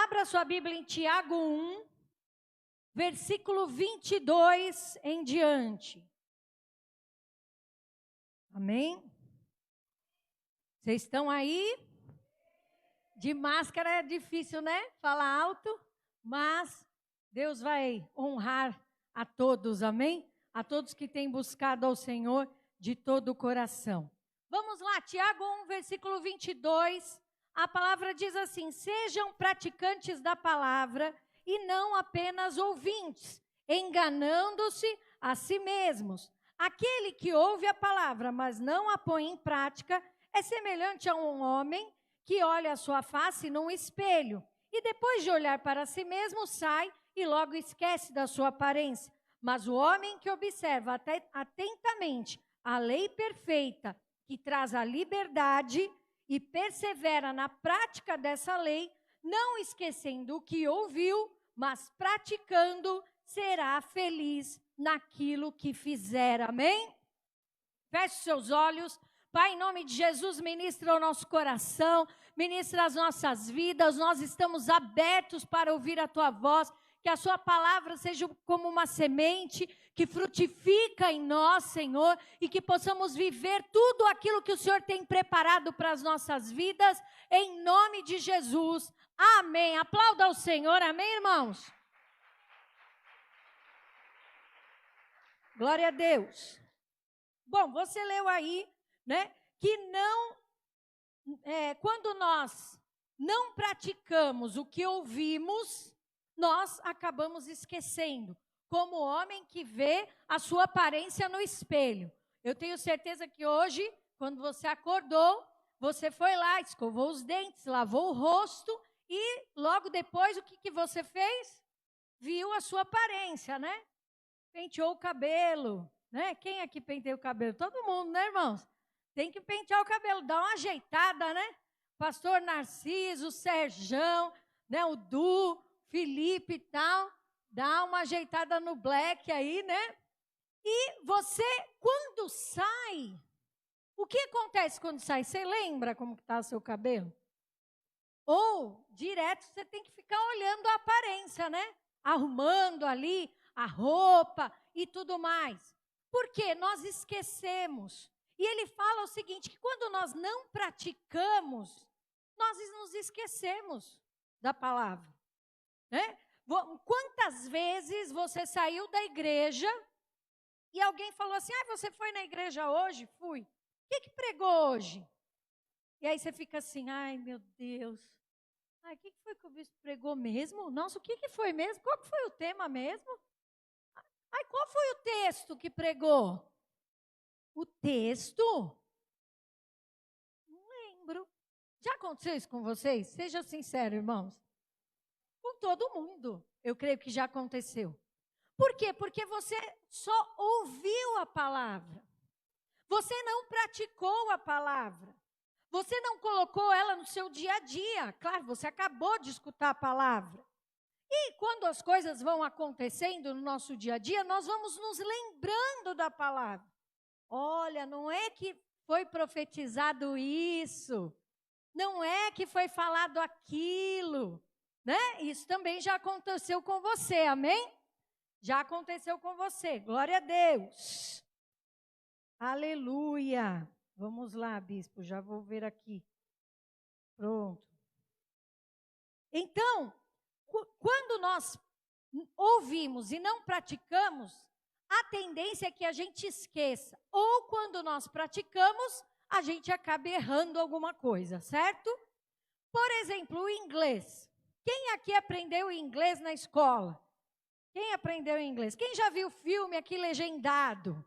Abra sua Bíblia em Tiago 1, versículo 22 em diante. Amém? Vocês estão aí? De máscara é difícil, né? Falar alto, mas Deus vai honrar a todos, amém? A todos que têm buscado ao Senhor de todo o coração. Vamos lá, Tiago 1, versículo 22. A palavra diz assim: sejam praticantes da palavra e não apenas ouvintes, enganando-se a si mesmos. Aquele que ouve a palavra, mas não a põe em prática, é semelhante a um homem que olha a sua face num espelho e depois de olhar para si mesmo sai e logo esquece da sua aparência. Mas o homem que observa atentamente a lei perfeita, que traz a liberdade e persevera na prática dessa lei, não esquecendo o que ouviu, mas praticando, será feliz naquilo que fizer. Amém? Feche seus olhos. Pai, em nome de Jesus, ministra o nosso coração, ministra as nossas vidas. Nós estamos abertos para ouvir a Tua voz. Que a Sua palavra seja como uma semente que frutifica em nós, Senhor, e que possamos viver tudo aquilo que o Senhor tem preparado para as nossas vidas, em nome de Jesus. Amém. Aplauda ao Senhor, amém, irmãos? Glória a Deus. Bom, você leu aí, né, que quando nós não praticamos o que ouvimos, nós acabamos esquecendo, como o homem que vê a sua aparência no espelho. Eu tenho certeza que hoje, quando você acordou, você foi lá, escovou os dentes, lavou o rosto e logo depois o que você fez? Viu a sua aparência, né? Penteou o cabelo, né? Quem aqui penteia o cabelo? Todo mundo, né, irmãos? Tem que pentear o cabelo, dar uma ajeitada, né? Pastor Narciso, Serjão, né? O Du, Felipe e tal, dá uma ajeitada no black aí, né? E você, quando sai, o que acontece quando sai? Você lembra como que tá o seu cabelo? Ou, direto, você tem que ficar olhando a aparência, né? Arrumando ali a roupa e tudo mais. Porque nós esquecemos. E ele fala o seguinte, que quando nós não praticamos, nós nos esquecemos da palavra. Né? Quantas vezes você saiu da igreja e alguém falou assim, você foi na igreja hoje? Fui. O que pregou hoje? E aí você fica assim, ai meu Deus, o que foi que o bispo pregou mesmo? Nossa, o que foi mesmo? Qual foi o tema mesmo? Qual foi o texto que pregou? O texto? Não lembro. Já aconteceu isso com vocês? Seja sincero, irmãos. Com todo mundo, eu creio que já aconteceu. Por quê? Porque você só ouviu a palavra. Você não praticou a palavra. Você não colocou ela no seu dia a dia. Claro, você acabou de escutar a palavra. E quando as coisas vão acontecendo no nosso dia a dia, nós vamos nos lembrando da palavra. Olha, não é que foi profetizado isso. Não é que foi falado aquilo. Né? Isso também já aconteceu com você, amém? Já aconteceu com você, glória a Deus. Aleluia. Vamos lá, bispo, já vou ver aqui. Pronto. Então, quando nós ouvimos e não praticamos, a tendência é que a gente esqueça. Ou quando nós praticamos, a gente acaba errando alguma coisa, certo? Por exemplo, o inglês. Quem aqui aprendeu inglês na escola? Quem aprendeu inglês? Quem já viu filme aqui legendado?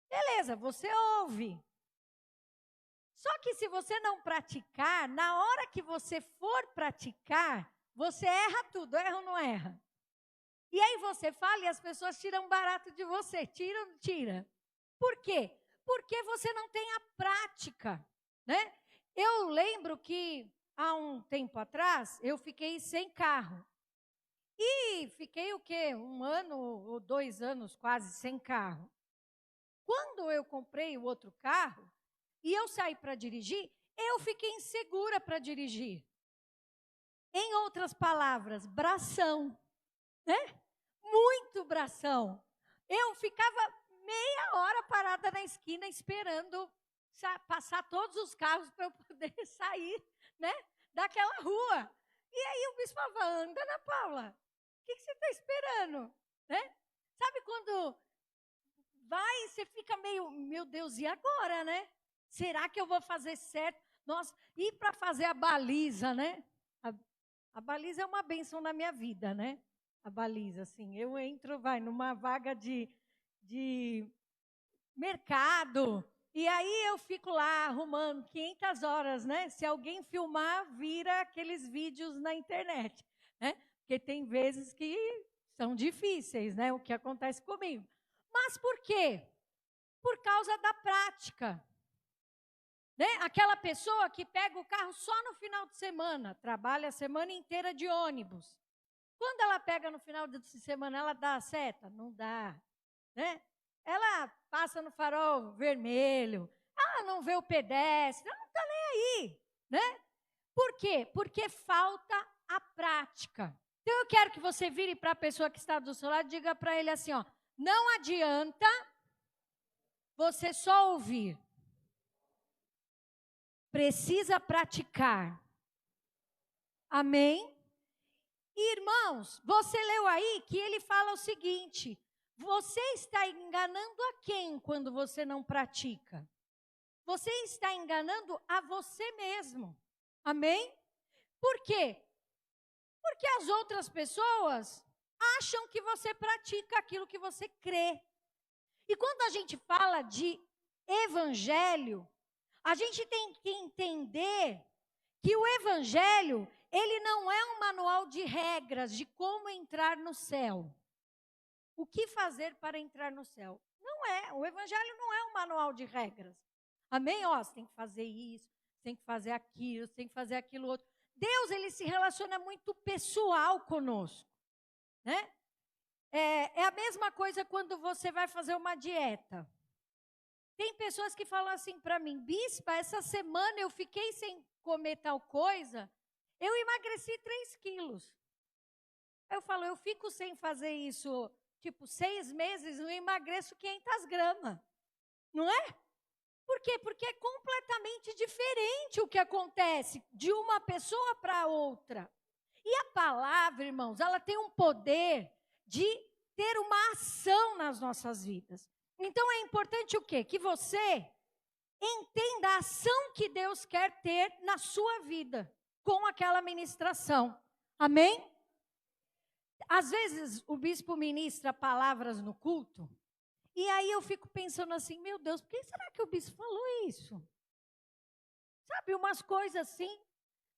Beleza, você ouve. Só que se você não praticar, na hora que você for praticar, você erra tudo, erra ou não erra? E aí você fala e as pessoas tiram barato de você, tira ou não tira? Por quê? Porque você não tem a prática, né? Eu lembro que há um tempo atrás, eu fiquei sem carro. E fiquei o quê? 1 ano ou 2 anos quase sem carro. Quando eu comprei o outro carro, e eu saí para dirigir, eu fiquei insegura para dirigir. Em outras palavras, bração, né? Muito bração. Eu ficava meia hora parada na esquina esperando passar todos os carros para eu poder sair, né, daquela rua. E aí o bispo falava, anda, Ana Paula, o que você está esperando? Né? Sabe quando vai e você fica meio, meu Deus, e agora, né? Será que eu vou fazer certo? Nossa, e para fazer a baliza, né? A baliza é uma bênção na minha vida, né? A baliza, assim, eu entro, numa vaga de mercado, e aí eu fico lá arrumando 500 horas, né? Se alguém filmar, vira aqueles vídeos na internet, né? Porque tem vezes que são difíceis, né? O que acontece comigo. Mas por quê? Por causa da prática. Né? Aquela pessoa que pega o carro só no final de semana, trabalha a semana inteira de ônibus. Quando ela pega no final de semana, ela dá a seta? Não dá. Né? Ela passa no farol vermelho, ela não vê o pedestre, ela não está nem aí. Né? Por quê? Porque falta a prática. Então eu quero que você vire para a pessoa que está do seu lado e diga para ele assim, ó, não adianta você só ouvir. Precisa praticar. Amém? Irmãos, você leu aí que ele fala o seguinte, você está enganando a quem quando você não pratica? Você está enganando a você mesmo. Amém? Por quê? Porque as outras pessoas acham que você pratica aquilo que você crê. E quando a gente fala de evangelho, a gente tem que entender que o evangelho, ele não é um manual de regras de como entrar no céu. O que fazer para entrar no céu? Não é, o evangelho não é um manual de regras. Amém? Ó, você tem que fazer isso, você tem que fazer aquilo, você tem que fazer aquilo outro. Deus, ele se relaciona muito pessoal conosco, né? É a mesma coisa quando você vai fazer uma dieta. Tem pessoas que falam assim para mim, bispa, essa semana eu fiquei sem comer tal coisa, eu emagreci 3 quilos. Eu falo, eu fico sem fazer isso, tipo, 6 meses, eu emagreço 500 gramas. Não é? Por quê? Porque é completamente diferente o que acontece de uma pessoa para outra. E a palavra, irmãos, ela tem um poder de ter uma ação nas nossas vidas. Então é importante o quê? Que você entenda a ação que Deus quer ter na sua vida com aquela ministração. Amém? Às vezes o bispo ministra palavras no culto, e aí eu fico pensando assim, meu Deus, por que será que o bispo falou isso? Sabe, umas coisas assim.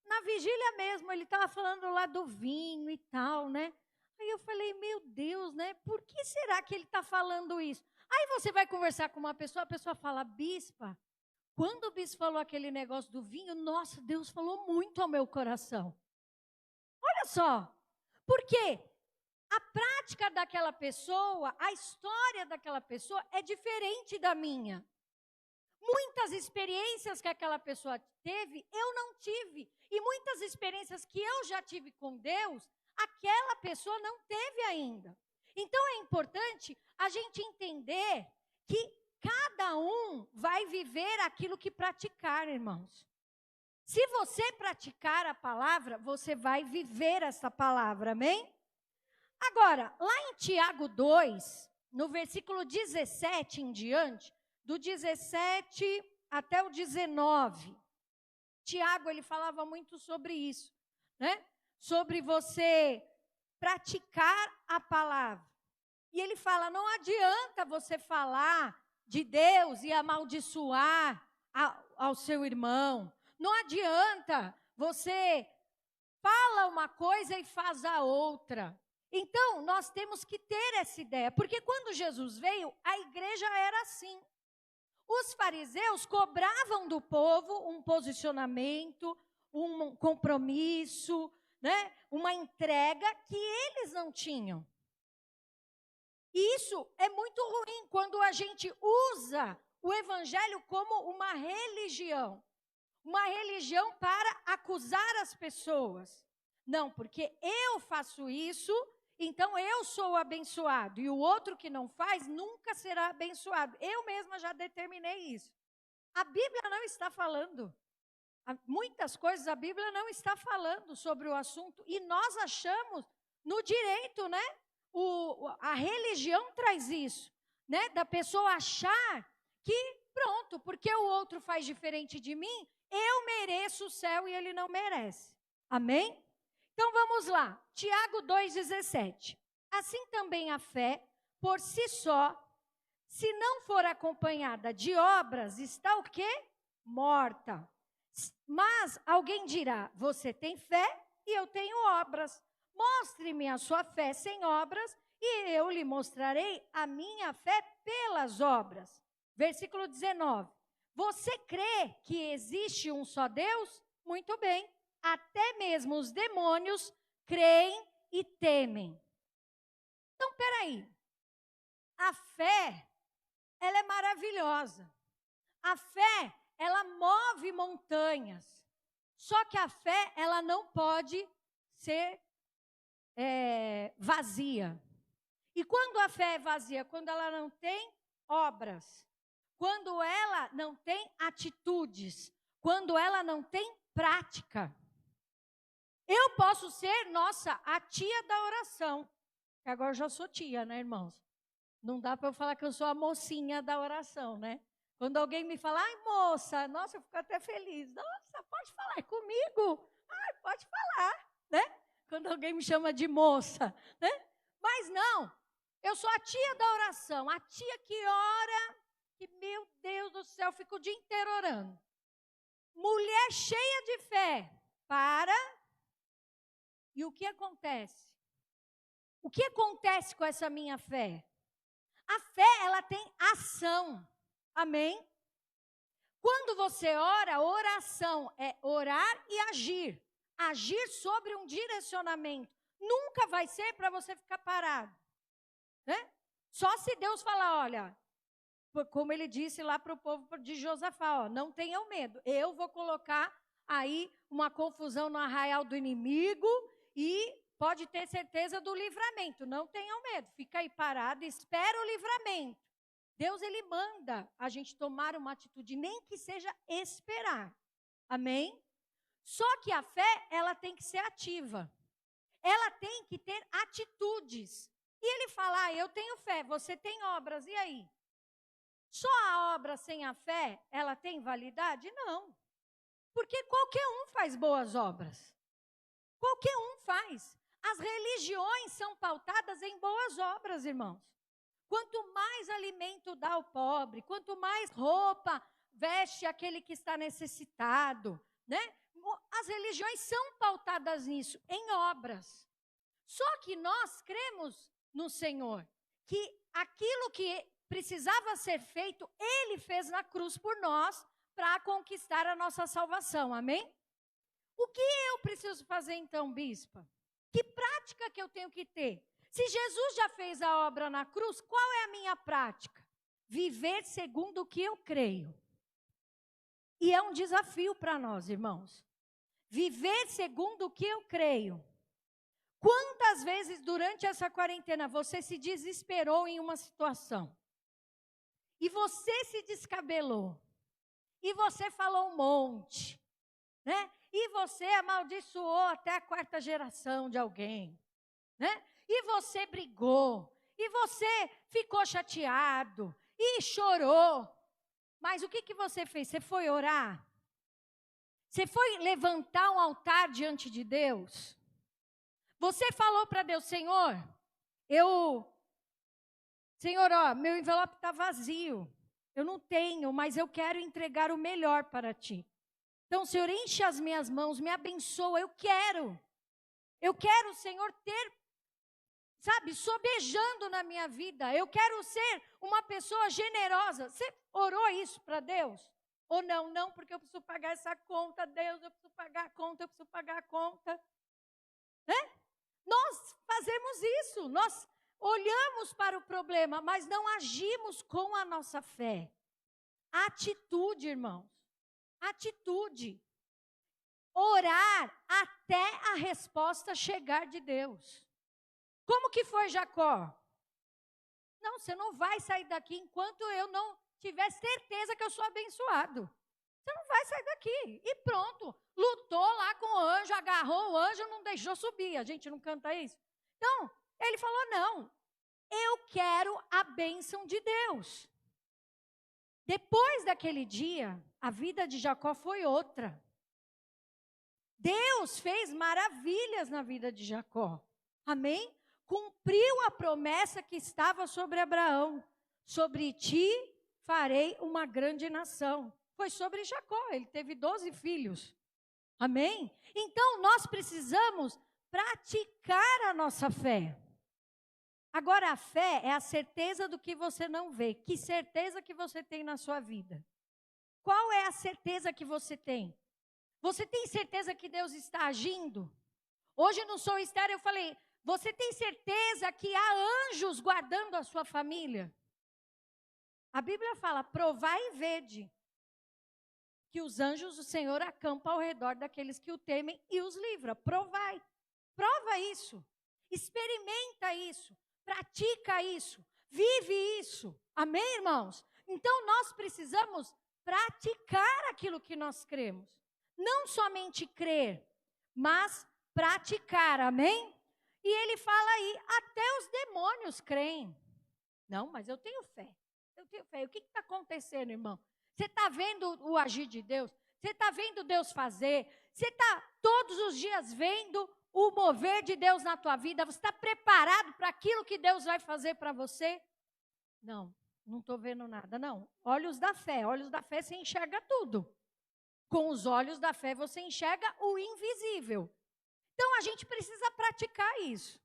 Na vigília mesmo, ele estava falando lá do vinho e tal, né? Aí eu falei, meu Deus, né? Por que será que ele está falando isso? Aí você vai conversar com uma pessoa, a pessoa fala, bispa, quando o bispo falou aquele negócio do vinho, nossa, Deus falou muito ao meu coração. Olha só, porque a prática daquela pessoa, a história daquela pessoa é diferente da minha. Muitas experiências que aquela pessoa teve, eu não tive. E muitas experiências que eu já tive com Deus, aquela pessoa não teve ainda. Então é importante a gente entender que cada um vai viver aquilo que praticar, irmãos. Se você praticar a palavra, você vai viver essa palavra, amém? Agora, lá em Tiago 2, no versículo 17 em diante, do 17 até o 19, Tiago, ele falava muito sobre isso, né? Sobre você praticar a palavra. E ele fala, não adianta você falar de Deus e amaldiçoar ao seu irmão. Não adianta você fala uma coisa e faz a outra. Então, nós temos que ter essa ideia, porque quando Jesus veio, a igreja era assim. Os fariseus cobravam do povo um posicionamento, um compromisso, né? Uma entrega que eles não tinham. E isso é muito ruim quando a gente usa o evangelho como uma religião para acusar as pessoas. Não, porque eu faço isso, então eu sou abençoado. E o outro que não faz nunca será abençoado. Eu mesma já determinei isso. A Bíblia não está falando. Muitas coisas a Bíblia não está falando sobre o assunto. E nós achamos no direito, né? A religião traz isso, né? Da pessoa achar que, pronto, porque o outro faz diferente de mim, eu mereço o céu e ele não merece. Amém? Então vamos lá. Tiago 2,17. Assim também a fé, por si só, se não for acompanhada de obras, está o quê? Morta. Mas alguém dirá, você tem fé e eu tenho obras. Mostre-me a sua fé sem obras e eu lhe mostrarei a minha fé pelas obras. Versículo 19. Você crê que existe um só Deus? Muito bem. Até mesmo os demônios creem e temem. Então, peraí. A fé, ela é maravilhosa. A fé, ela move montanhas. Só que a fé, ela não pode ser vazia. E quando a fé é vazia? Quando ela não tem obras. Quando ela não tem atitudes. Quando ela não tem prática. Eu posso ser, nossa, a tia da oração. Agora eu já sou tia, né, irmãos? Não dá para eu falar que eu sou a mocinha da oração, né? Quando alguém me fala, ai, moça, nossa, eu fico até feliz. Nossa, pode falar, é comigo? Ai, pode falar, né? Quando alguém me chama de moça, né? Mas não, eu sou a tia da oração, a tia que ora, que, meu Deus do céu, fica o dia inteiro orando. Mulher cheia de fé, e o que acontece? O que acontece com essa minha fé? A fé, ela tem ação. Amém? Quando você ora, oração é orar e agir. Agir sobre um direcionamento. Nunca vai ser para você ficar parado. Né? Só se Deus falar, olha, como ele disse lá para o povo de Josafá, ó, não tenham medo. Eu vou colocar aí uma confusão no arraial do inimigo e pode ter certeza do livramento. Não tenham medo. Fica aí parado, espera o livramento. Deus, ele manda a gente tomar uma atitude, nem que seja esperar. Amém? Só que a fé, ela tem que ser ativa. Ela tem que ter atitudes. E ele fala, eu tenho fé, você tem obras, e aí? Só a obra sem a fé, ela tem validade? Não. Porque qualquer um faz boas obras. Qualquer um faz. As religiões são pautadas em boas obras, irmãos. Quanto mais alimento dá ao pobre, quanto mais roupa veste aquele que está necessitado, né? As religiões são pautadas nisso, em obras. Só que nós cremos no Senhor, que aquilo que precisava ser feito, Ele fez na cruz por nós, para conquistar a nossa salvação, amém? O que eu preciso fazer então, bispa? Que prática que eu tenho que ter? Se Jesus já fez a obra na cruz, qual é a minha prática? Viver segundo o que eu creio. E é um desafio para nós, irmãos. Viver segundo o que eu creio. Quantas vezes durante essa quarentena você se desesperou em uma situação? E você se descabelou? E você falou um monte, né? E você amaldiçoou até a 4ª geração de alguém, né? E você brigou, e você ficou chateado, e chorou. Mas o que você fez? Você foi orar? Você foi levantar um altar diante de Deus? Você falou para Deus, Senhor, ó, meu envelope está vazio. Eu não tenho, mas eu quero entregar o melhor para Ti. Então, Senhor, enche as minhas mãos, me abençoa, eu quero. Eu quero, Senhor, ter, sabe, sobejando na minha vida. Eu quero ser uma pessoa generosa. Você orou isso para Deus? Ou não? Não, porque eu preciso pagar essa conta, Deus, eu preciso pagar a conta, eu preciso pagar a conta. Né? Nós fazemos isso, nós olhamos para o problema, mas não agimos com a nossa fé. Atitude, irmãos. Atitude. orar até a resposta chegar de Deus. Como que foi Jacó? Não, você não vai sair daqui enquanto eu não tiver certeza que eu sou abençoado. Você não vai sair daqui. E pronto. Lutou lá com o anjo, agarrou o anjo, não deixou subir. A gente não canta isso? Então, ele falou, não, eu quero a bênção de Deus. Depois daquele dia, a vida de Jacó foi outra. Deus fez maravilhas na vida de Jacó. Amém? Cumpriu a promessa que estava sobre Abraão. Sobre ti farei uma grande nação. Foi sobre Jacó, ele teve 12 filhos. Amém? Então, nós precisamos praticar a nossa fé. Agora, a fé é a certeza do que você não vê. Que certeza que você tem na sua vida? Qual é a certeza que você tem? Você tem certeza que Deus está agindo? Hoje no Sou Estéreo eu falei, você tem certeza que há anjos guardando a sua família? A Bíblia fala, provai e vede que os anjos do Senhor acampam ao redor daqueles que o temem e os livra. Provai. Prova isso. Experimenta isso. Pratica isso. Vive isso. Amém, irmãos? Então, nós precisamos praticar aquilo que nós cremos. Não somente crer, mas praticar. Amém? E ele fala aí, até os demônios creem. Não, mas eu tenho fé. Eu tenho fé. O que está acontecendo, irmão? Você está vendo o agir de Deus? Você está vendo Deus fazer? Você está todos os dias vendo o mover de Deus na tua vida? Você está preparado para aquilo que Deus vai fazer para você? Não, não estou vendo nada, não. Olhos da fé você enxerga tudo. Com os olhos da fé você enxerga o invisível. Então a gente precisa praticar isso.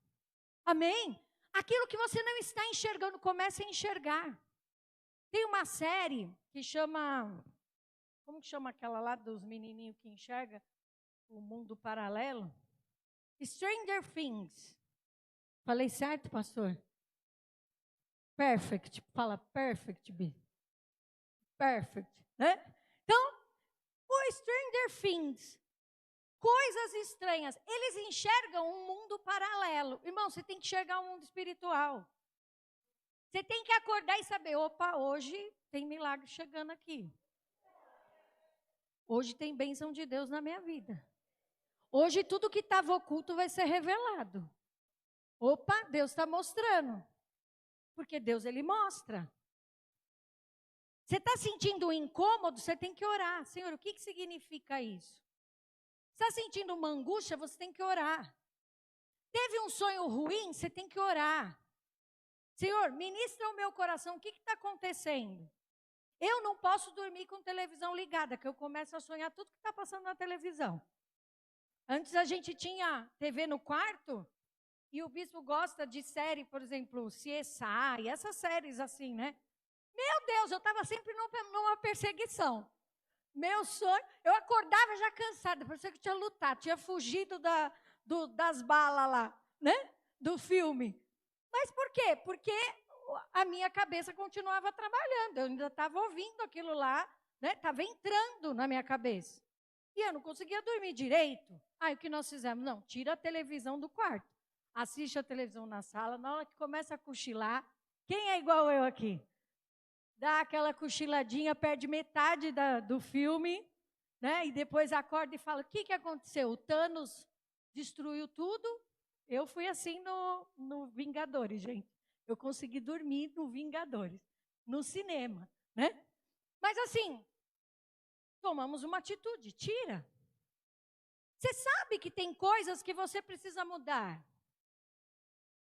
Amém? Aquilo que você não está enxergando, comece a enxergar. Tem uma série que chama, como que chama aquela lá dos menininhos que enxerga o mundo paralelo? Stranger Things. Falei certo, pastor? Perfect. Fala perfect, B. Perfect, né? Então, o Stranger Things, coisas estranhas, eles enxergam um mundo paralelo. Irmão, você tem que enxergar um mundo espiritual. Você tem que acordar e saber, opa, hoje tem milagre chegando aqui. Hoje tem bênção de Deus na minha vida. Hoje tudo que estava oculto vai ser revelado. Opa, Deus está mostrando. Porque Deus, Ele mostra. Você está sentindo um incômodo, você tem que orar. Senhor, o que significa isso? Você está sentindo uma angústia, você tem que orar. Teve um sonho ruim, você tem que orar. Senhor, ministra o meu coração, o que está acontecendo? Eu não posso dormir com televisão ligada, que eu começo a sonhar tudo que está passando na televisão. Antes a gente tinha TV no quarto, e o bispo gosta de série, por exemplo, CSI, essas séries assim, né? Meu Deus, eu estava sempre numa perseguição. Meu sonho, eu acordava já cansada, parecia que tinha lutado, tinha fugido das balas lá, né? Do filme. Mas por quê? Porque a minha cabeça continuava trabalhando, eu ainda estava ouvindo aquilo lá, né? Estava entrando na minha cabeça. E eu não conseguia dormir direito. Aí o que nós fizemos? Não, tira a televisão do quarto. Assiste a televisão na sala, na hora que começa a cochilar, quem é igual eu aqui? Dá aquela cochiladinha, perde metade do filme, né? E depois acorda e fala, o que aconteceu? O Thanos destruiu tudo? Eu fui assim no Vingadores, gente. Eu consegui dormir no Vingadores, no cinema, né? Mas assim, tomamos uma atitude, tira. Você sabe que tem coisas que você precisa mudar.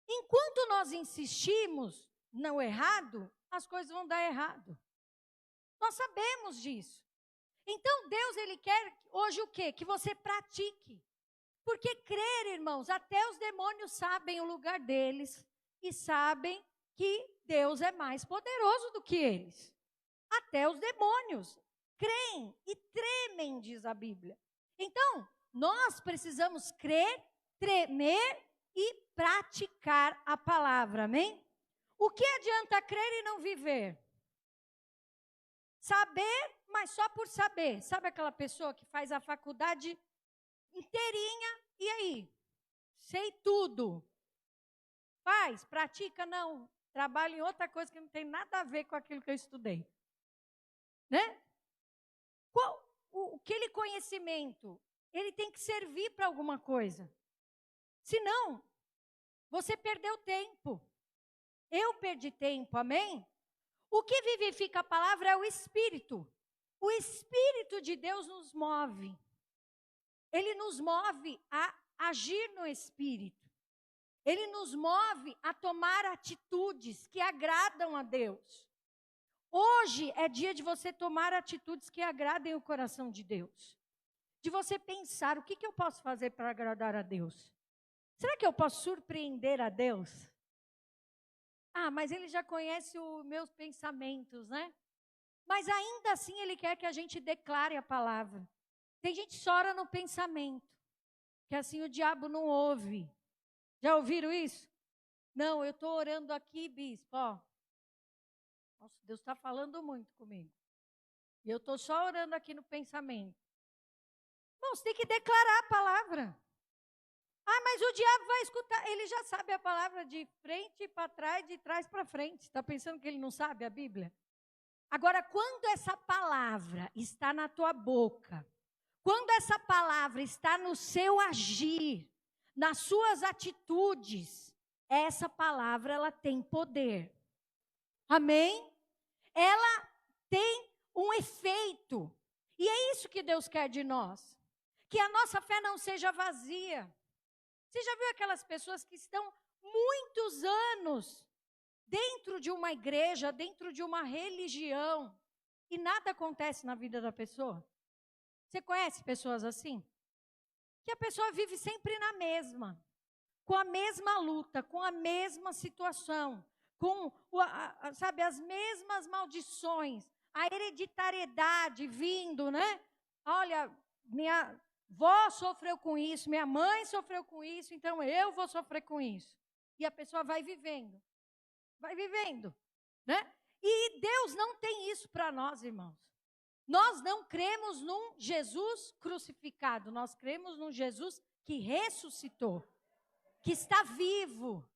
Enquanto nós insistimos no errado, as coisas vão dar errado. Nós sabemos disso. Então, Deus, Ele quer hoje o quê? Que você pratique. Porque crer, irmãos, até os demônios sabem o lugar deles e sabem que Deus é mais poderoso do que eles. Até os demônios creem e tremem, diz a Bíblia. Então, nós precisamos crer, tremer e praticar a palavra, amém? O que adianta crer e não viver? Saber, mas só por saber. Sabe aquela pessoa que faz a faculdade inteirinha, e aí? Sei tudo. Faz, pratica, não. Trabalho em outra coisa que não tem nada a ver com aquilo que eu estudei. Né? Aquele conhecimento, ele tem que servir para alguma coisa. Senão, você perdeu tempo. Eu perdi tempo, amém? O que vivifica a palavra é o Espírito. O Espírito de Deus nos move. Ele nos move a agir no Espírito. Ele nos move a tomar atitudes que agradam a Deus. Hoje é dia de você tomar atitudes que agradem o coração de Deus. De você pensar, o que eu posso fazer para agradar a Deus? Será que eu posso surpreender a Deus? Ah, mas Ele já conhece os meus pensamentos, né? Mas ainda assim Ele quer que a gente declare a palavra. Tem gente que só ora no pensamento, que assim o diabo não ouve. Já ouviram isso? Não, eu estou orando aqui, bispo, ó. Nossa, Deus está falando muito comigo. E eu estou só orando aqui no pensamento. Bom, você tem que declarar a palavra. Ah, mas o diabo vai escutar. Ele já sabe a palavra de frente para trás, de trás para frente. Está pensando que ele não sabe a Bíblia? Agora, quando essa palavra está na tua boca, quando essa palavra está no seu agir, nas suas atitudes, essa palavra ela tem poder. Amém? Ela tem um efeito. E é isso que Deus quer de nós. Que a nossa fé não seja vazia. Você já viu aquelas pessoas que estão muitos anos dentro de uma igreja, dentro de uma religião, e nada acontece na vida da pessoa? Você conhece pessoas assim? Que a pessoa vive sempre na mesma, com a mesma luta, com a mesma situação, com, sabe, as mesmas maldições, a hereditariedade vindo, né? Olha, minha avó sofreu com isso, minha mãe sofreu com isso, então eu vou sofrer com isso. E a pessoa vai vivendo, né? E Deus não tem isso para nós, irmãos. Nós não cremos num Jesus crucificado, nós cremos num Jesus que ressuscitou, que está vivo,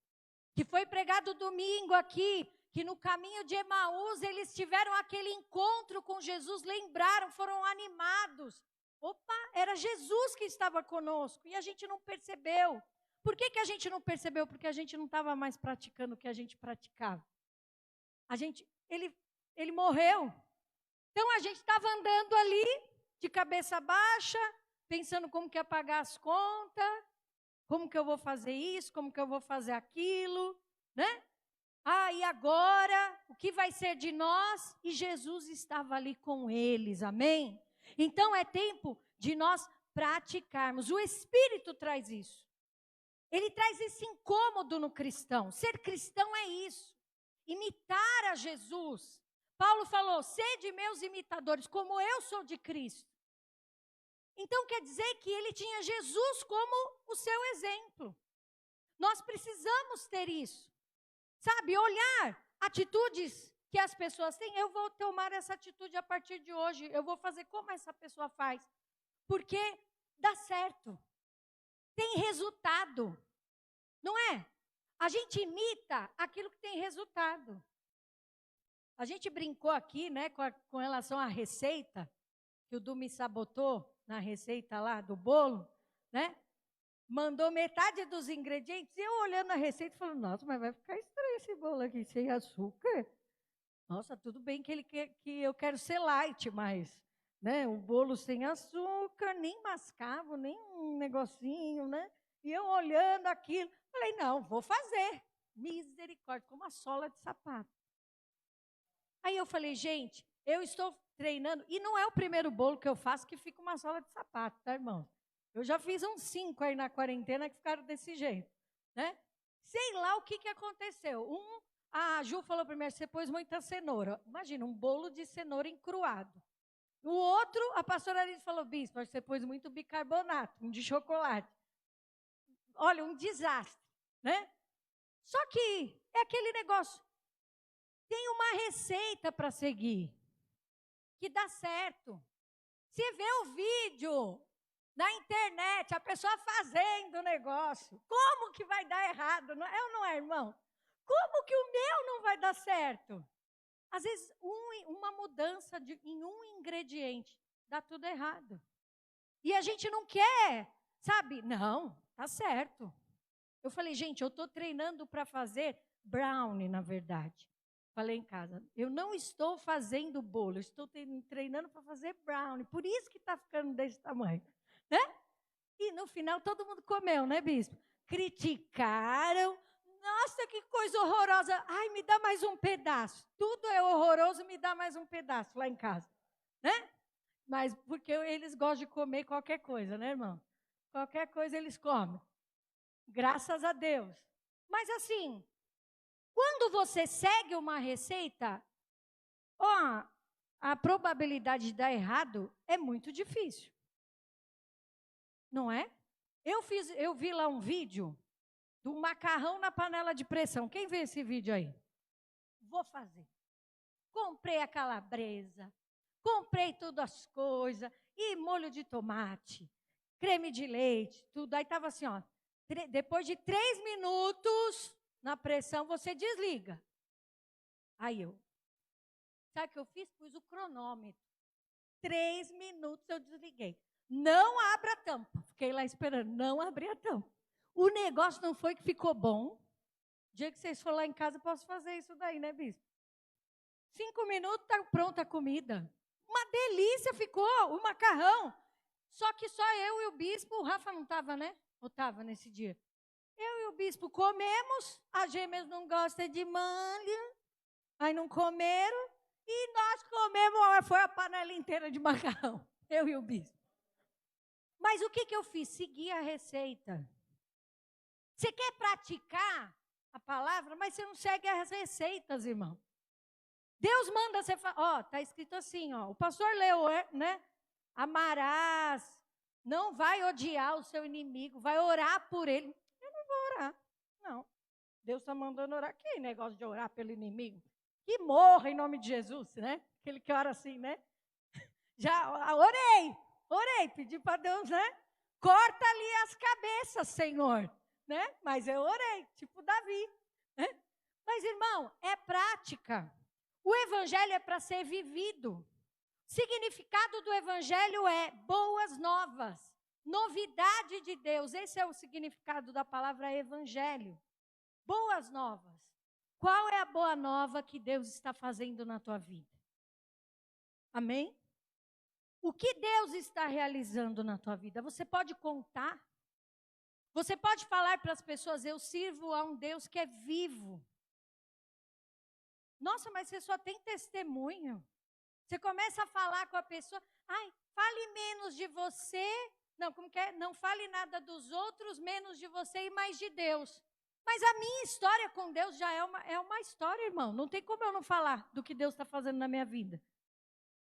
que foi pregado domingo aqui, que no caminho de Emaús eles tiveram aquele encontro com Jesus, lembraram, foram animados. Opa, era Jesus que estava conosco e a gente não percebeu. Por que a gente não percebeu? Porque a gente não estava mais praticando o que a gente praticava. Ele morreu. Então a gente estava andando ali, de cabeça baixa, pensando como que ia pagar as contas, como que eu vou fazer isso, como que eu vou fazer aquilo, né? Ah, e agora, o que vai ser de nós? E Jesus estava ali com eles, amém? Então é tempo de nós praticarmos. O Espírito traz isso. Ele traz esse incômodo no cristão. Ser cristão é isso. Imitar a Jesus. Paulo falou, sede meus imitadores, como eu sou de Cristo. Então quer dizer que ele tinha Jesus como o seu exemplo. Nós precisamos ter isso. Sabe, olhar atitudes que as pessoas têm. Eu vou tomar essa atitude a partir de hoje. Eu vou fazer como essa pessoa faz. Porque dá certo. Tem resultado. Não é? A gente imita aquilo que tem resultado. A gente brincou aqui, né, com relação à receita, que o Du me sabotou na receita lá do bolo, né? Mandou metade dos ingredientes, e eu olhando a receita, falando, nossa, mas vai ficar estranho esse bolo aqui, sem açúcar. Nossa, tudo bem que ele quer, que eu quero ser light, mas, né, um bolo sem açúcar, nem mascavo, nem um negocinho, né? E eu olhando aquilo, falei, não, vou fazer. Misericórdia, com uma sola de sapato. Aí eu falei, gente, eu estou treinando, e não é o primeiro bolo que eu faço que fica uma sola de sapato, tá, irmão? Eu já fiz uns 5 aí na quarentena que ficaram desse jeito, né? Sei lá o que aconteceu. A Ju falou primeiro, você pôs muita cenoura. Imagina, um bolo de cenoura encruado. O outro, a pastora Alice falou, bispo, você pôs muito bicarbonato, um de chocolate. Olha, um desastre, né? Só que é aquele negócio. Tem uma receita para seguir, que dá certo. Você vê o vídeo na internet, a pessoa fazendo o negócio. Como que vai dar errado? Não é ou não é, irmão? Como que o meu não vai dar certo? Às vezes, uma mudança em um ingrediente dá tudo errado. E a gente não quer, sabe? Não, tá certo. Eu falei, gente, eu estou treinando para fazer brownie, na verdade. Falei em casa, eu não estou fazendo bolo, eu estou treinando para fazer brownie. Por isso que está ficando desse tamanho, né? E no final todo mundo comeu, né, bispo? Criticaram. Nossa, que coisa horrorosa. Ai, me dá mais um pedaço. Tudo é horroroso, me dá mais um pedaço lá em casa, né? Mas porque eles gostam de comer qualquer coisa, né, irmão? Qualquer coisa eles comem. Graças a Deus. Mas assim, quando você segue uma receita, ó, a probabilidade de dar errado é muito difícil. Não é? Eu vi lá um vídeo do macarrão na panela de pressão. Quem vê esse vídeo aí? Vou fazer. Comprei a calabresa, comprei todas as coisas, e molho de tomate, creme de leite, tudo. Aí estava assim, ó, depois de 3 minutos na pressão, você desliga. Aí sabe o que eu fiz? Pus o cronômetro. 3 minutos eu desliguei. Não abra a tampa. Fiquei lá esperando, não abri a tampa. O negócio não foi que ficou bom. O dia que vocês forem lá em casa, eu posso fazer isso daí, né, bispo? 5 minutos, está pronta a comida. Uma delícia ficou, o macarrão. Só que só eu e o bispo, o Rafa não estava, né? Ou estava nesse dia? Eu e o bispo comemos, a gêmeas não gosta de malha, aí não comeram, e nós comemos, foi a panela inteira de macarrão, eu e o bispo. Mas o que eu fiz? Segui a receita. Você quer praticar a palavra, mas você não segue as receitas, irmão. Deus manda você falar, está escrito assim, ó, o pastor leu, né? Amarás, não vai odiar o seu inimigo, vai orar por ele. Eu não vou orar, não. Deus está mandando orar. Que negócio de orar pelo inimigo? Que morra em nome de Jesus, né? Aquele que ora assim, né? Já orei, pedi para Deus, né? Corta ali as cabeças, Senhor, né? Mas eu orei, tipo Davi, né? Mas, irmão, é prática. O evangelho é para ser vivido. O significado do evangelho é boas novas, novidade de Deus. Esse é o significado da palavra evangelho. Boas novas. Qual é a boa nova que Deus está fazendo na tua vida? Amém? O que Deus está realizando na tua vida? Você pode contar? Você pode falar para as pessoas, eu sirvo a um Deus que é vivo. Nossa, mas você só tem testemunho. Você começa a falar com a pessoa, ai, fale menos de você, não, como que é? Não fale nada dos outros, menos de você e mais de Deus. Mas a minha história com Deus já é uma história, irmão. Não tem como eu não falar do que Deus está fazendo na minha vida.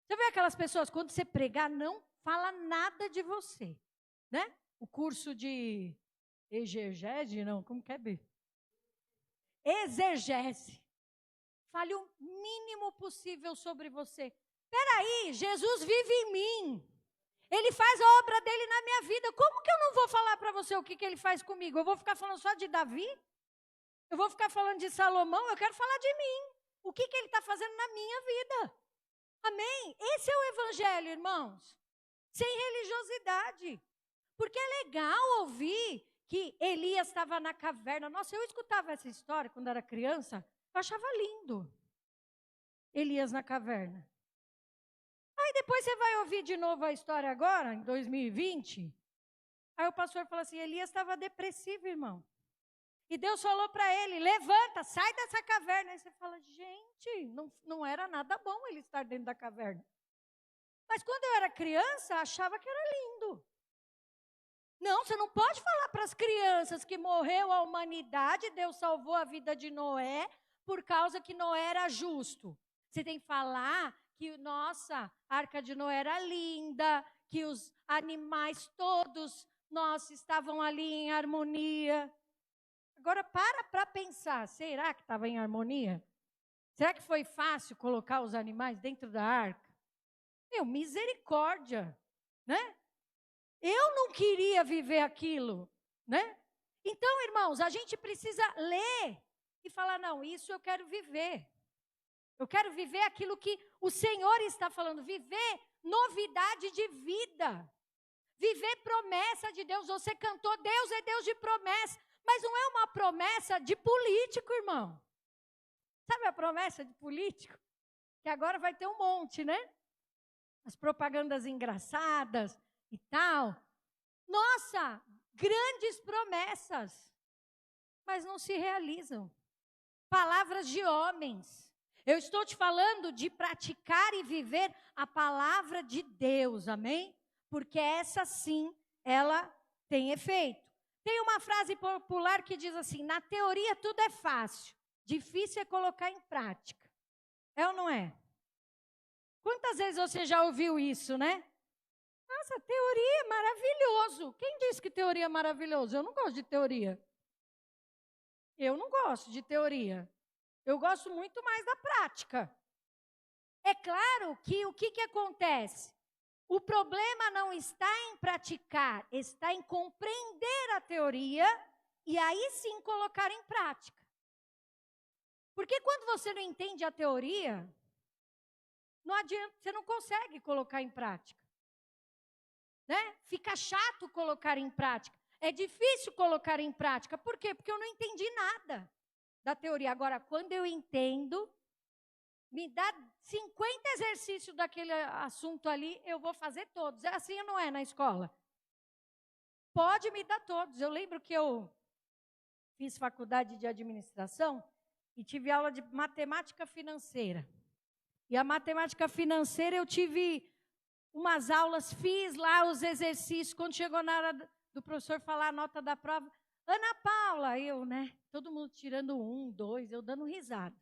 Você vê aquelas pessoas, quando você pregar, não fala nada de você, né? O curso de exegese, não, como que é? Exegese. Fale o mínimo possível sobre você. Peraí, Jesus vive em mim. Ele faz a obra dele na minha vida. Como que eu não vou falar para você o que ele faz comigo? Eu vou ficar falando só de Davi? Eu vou ficar falando de Salomão? Eu quero falar de mim. O que ele está fazendo na minha vida? Amém? Esse é o evangelho, irmãos. Sem religiosidade. Porque é legal ouvir que Elias estava na caverna. Nossa, eu escutava essa história quando era criança. Eu achava lindo. Elias na caverna. Aí depois você vai ouvir de novo a história agora, em 2020. Aí o pastor falou assim, Elias estava depressivo, irmão. E Deus falou para ele, levanta, sai dessa caverna. Aí você fala, gente, não era nada bom ele estar dentro da caverna. Mas quando eu era criança, achava que era lindo. Não, você não pode falar para as crianças que morreu a humanidade, Deus salvou a vida de Noé, por causa que Noé era justo. Você tem que falar que, nossa, a arca de Noé era linda, que os animais todos, nossa, estavam ali em harmonia. Agora, para pensar, será que estava em harmonia? Será que foi fácil colocar os animais dentro da arca? Meu, misericórdia, né? Eu não queria viver aquilo, né? Então, irmãos, a gente precisa ler e falar, não, isso eu quero viver. Eu quero viver aquilo que o Senhor está falando, viver novidade de vida. Viver promessa de Deus. Você cantou, Deus é Deus de promessa. Mas não é uma promessa de político, irmão. Sabe a promessa de político? Que agora vai ter um monte, né? As propagandas engraçadas e tal. Nossa, grandes promessas. Mas não se realizam. Palavras de homens. Eu estou te falando de praticar e viver a palavra de Deus, amém? Porque essa sim, ela tem efeito. Tem uma frase popular que diz assim, na teoria tudo é fácil, difícil é colocar em prática. É ou não é? Quantas vezes você já ouviu isso, né? Nossa, teoria é maravilhoso. Quem disse que teoria é maravilhoso? Eu não gosto de teoria. Eu não gosto de teoria. Eu gosto muito mais da prática. É claro que o que acontece? O problema não está em praticar, está em compreender a teoria e aí sim colocar em prática. Porque quando você não entende a teoria, não adianta, você não consegue colocar em prática. Né? Fica chato colocar em prática. É difícil colocar em prática. Por quê? Porque eu não entendi nada da teoria. Agora, quando eu entendo, me dá 50 exercícios daquele assunto ali, eu vou fazer todos. É assim ou não é na escola? Pode me dar todos. Eu lembro que eu fiz faculdade de administração e tive aula de matemática financeira. E a matemática financeira eu tive umas aulas, fiz lá os exercícios. Quando chegou na hora do professor falar a nota da prova, Ana Paula, eu, né? Todo mundo tirando 1, 2, eu dando risada.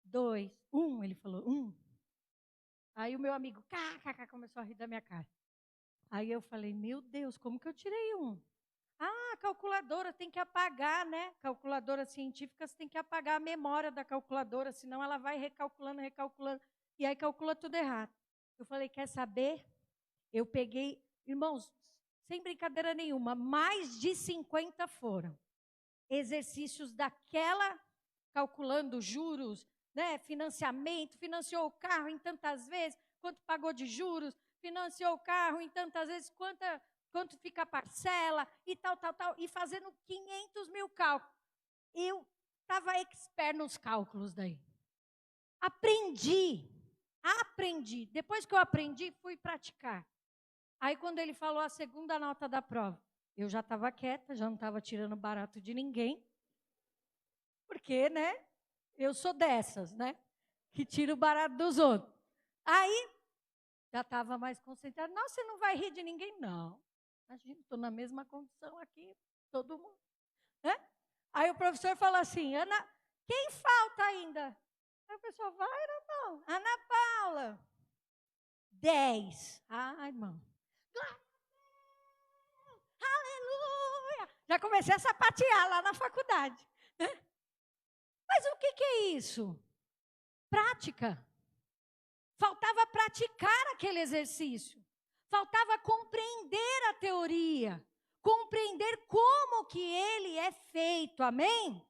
2, 1, ele falou, 1. Aí o meu amigo, começou a rir da minha cara. Aí eu falei, meu Deus, como que eu tirei 1? Ah, a calculadora tem que apagar, né? Calculadoras científicas tem que apagar a memória da calculadora, senão ela vai recalculando, e aí calcula tudo errado. Eu falei, quer saber? Eu peguei, irmãos, sem brincadeira nenhuma, mais de 50 foram exercícios daquela, calculando juros, né, financiamento, financiou o carro em tantas vezes, quanto pagou de juros, financiou o carro em tantas vezes, quanto fica a parcela, e tal, e fazendo 500 mil cálculos. Eu estava expert nos cálculos daí. Aprendi. Depois que eu aprendi, fui praticar. Aí, quando ele falou a segunda nota da prova, eu já estava quieta, já não estava tirando barato de ninguém. Porque, né? Eu sou dessas, né? Que tira o barato dos outros. Aí, já estava mais concentrada. Nossa, você não vai rir de ninguém? Não. Imagina, estou na mesma condição aqui, todo mundo. Né? Aí o professor falou assim, Ana, quem falta ainda? Aí o pessoal, vai, Ana Paula. Ana Paula. 10. Ai, irmão. Aleluia! Já comecei a sapatear lá na faculdade. Mas o que é isso? Prática. Faltava praticar aquele exercício. Faltava compreender a teoria. Compreender como que ele é feito. Amém?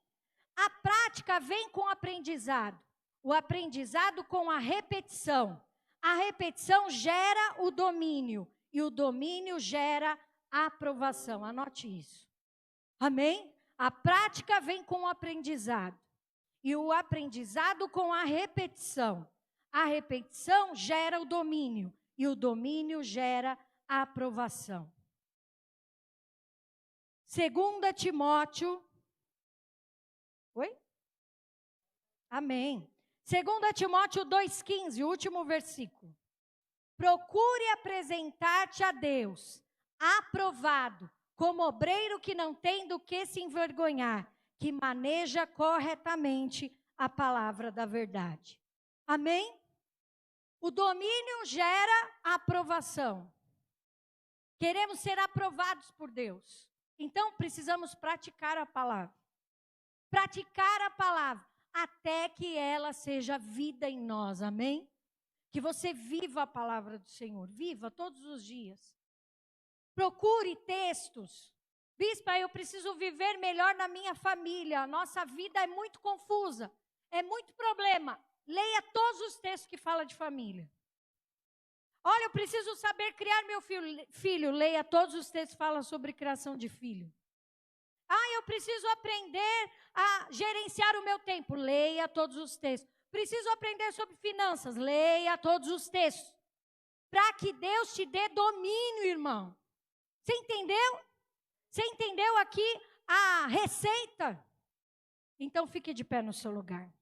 A prática vem com o aprendizado. O aprendizado com a repetição. A repetição gera o domínio. E o domínio gera a aprovação. Anote isso. Amém? A prática vem com o aprendizado. E o aprendizado com a repetição. A repetição gera o domínio. E o domínio gera a aprovação. 2 Timóteo. Oi? Amém. 2 Timóteo 2,15, o último versículo. Procure apresentar-te a Deus, aprovado, como obreiro que não tem do que se envergonhar, que maneja corretamente a palavra da verdade. Amém? O domínio gera aprovação. Queremos ser aprovados por Deus. Então, precisamos praticar a palavra. Praticar a palavra, até que ela seja vida em nós. Amém? Que você viva a palavra do Senhor. Viva todos os dias. Procure textos. Bispa, eu preciso viver melhor na minha família. A nossa vida é muito confusa. É muito problema. Leia todos os textos que falam de família. Olha, eu preciso saber criar meu filho. Leia todos os textos que falam sobre criação de filho. Ah, eu preciso aprender a gerenciar o meu tempo. Leia todos os textos. Preciso aprender sobre finanças. Leia todos os textos. Para que Deus te dê domínio, irmão. Você entendeu? Você entendeu aqui a receita? Então fique de pé no seu lugar.